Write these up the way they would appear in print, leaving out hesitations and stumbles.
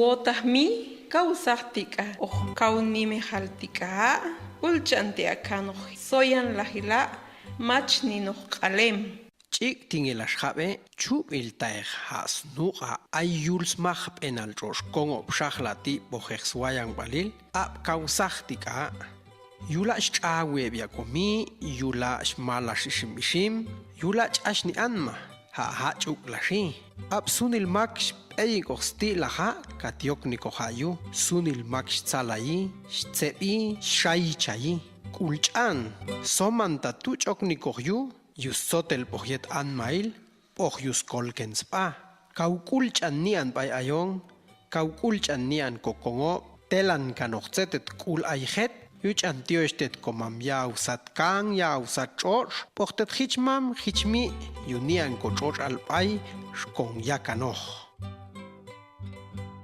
Botahmi kausahtika kauni mehaltika ulchantiakano soyan lahila machni no qalem. Chik tingilash habe chup iltaeg has nuqa ayuls mahb enal josh kongo pshahlati bohexwayang balil ab kausahtika yulash chawe bia komi yulash malash shimishim yulash ashni anma ha chuk lashi ab sunil maksh eygosti laha katiokniko hayu sunil maksh tsalayi tsebi shaichayi kulchan somanta tuchokniko yu Yusotel pohyet anmail, pohyus kolkenspa. Kaukulchan nian bay ayong, kaukulchan nian kokongo, telan kanokzetet kul ayhet, yuchan tioestet komam yausat kang, yausat choch, pohtet hichmam, hichmi, yunian kochoch alpay, shkong yakanoch.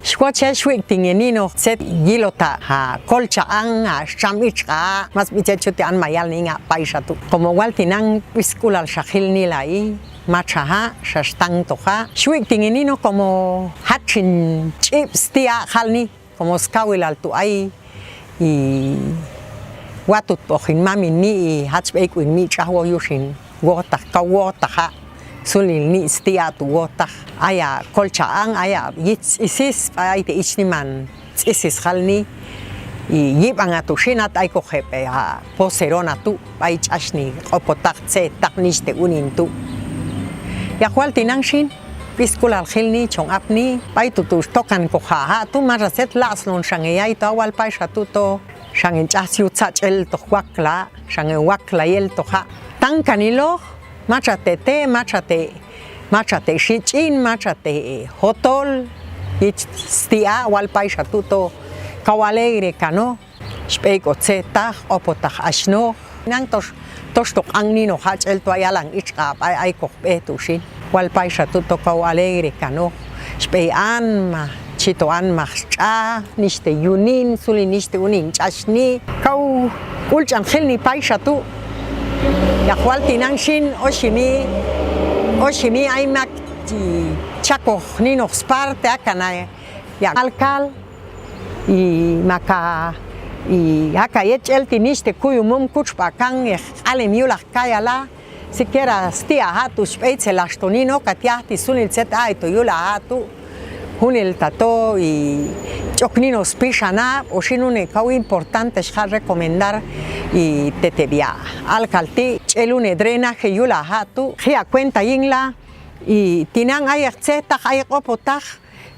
Shwacha shwik tingenino set gilota ha colcha ang shamicha mas bichechote an mayal ninga paisatu como waltinang piskul al shahil nilai machaha shastang toha shwik tingenino como hachin chips tia halni como skawil al tuai y watut pochin mami ni hatchbek win mi chahwo yushin wota kawota ha sulil ni stia tu wota aya kolchaang aya isis ay te ichniman isis halni y yibanga tu shinat ay ko jepe ha poserona tu ay chashni opotak tse taknish te unin tu ya kwal tinangshin piskul al khilni chong apni pay tu tokan ko ha tu maraset laslon shangeyay to wal pay shatu to shangen chasiu tsachel to wakla shangen wakla yel to ha tan kanilo machate shichin machate hotol stia walpay shatuto kawalegre kano speko tseta opotach ashno nang tok angnino hachel to ayalang ichap ay kokbetushin walpay shatuto kawalegre kano spe anma chito anma cha niste yunin suli niste unin chashni kau ulchan khilni pay shatu yakwal tinangshin oshimi aymak chako nino sparte akana ya alkal y maka y aka yechel tiniste kuyumum kuchpa kan alem yula kayala siquiera stia hatu speitse lastonino katiahti sunil set ay to yula hatu hunil tato y choknino spishana oshinune kau importante shal recomendar y tetebia alcalti chelune drenaje yula hatu gia cuenta yingla y tinan ay tseta ay opotag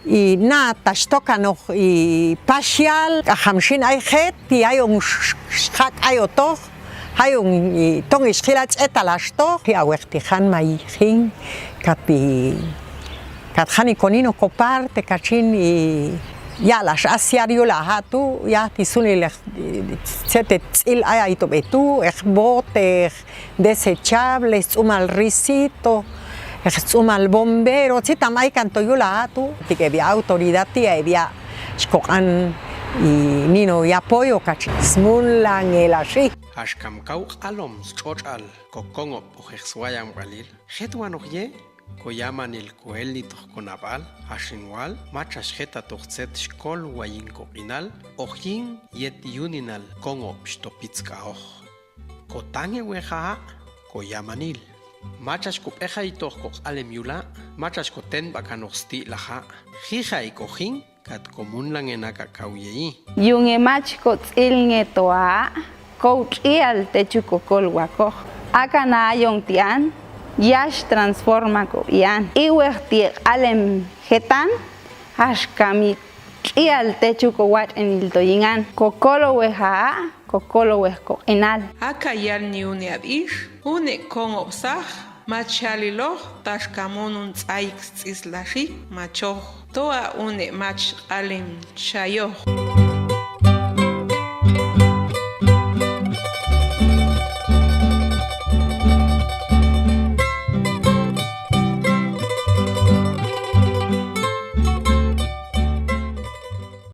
y na tashtokano y partial hamshin ay het ti ay un shak ay oto hay un tong ishilat etalashto ya wektihan mai hin kapi kathani konino koparte kachin y ya las asiario la hatu ya tisunil sete il ay to betu bote desechables umal risito umal bombero chitamay canto yula hatu que via autoridad tia via skokan y nino y apoyo kachin smunlang elashi Ashkam kau alom chochal kokongo pohexwayang balil hetwanoye koyaman el koelni tohkonabal ashinwal machas heta tohtset shkol wayinko inal ojin yet yuninal kongo pstopitska oj kotange weha koyamanil machas kupeja itohko alemiula machas koten bakanosti laha hija ikojin kat komunlang enaka kauyei yunge mach kotzilnge toa coach ial techukokol wako akana yongtian yash transforma ko yan iwerti alem hetan ashkami ial techuko wat enil toyingan kokolo weha kokolo wehko enal Akayal ni une abish une kon obsah machalilo tashkamonun tsaix islashi macho toa une mach alem chayo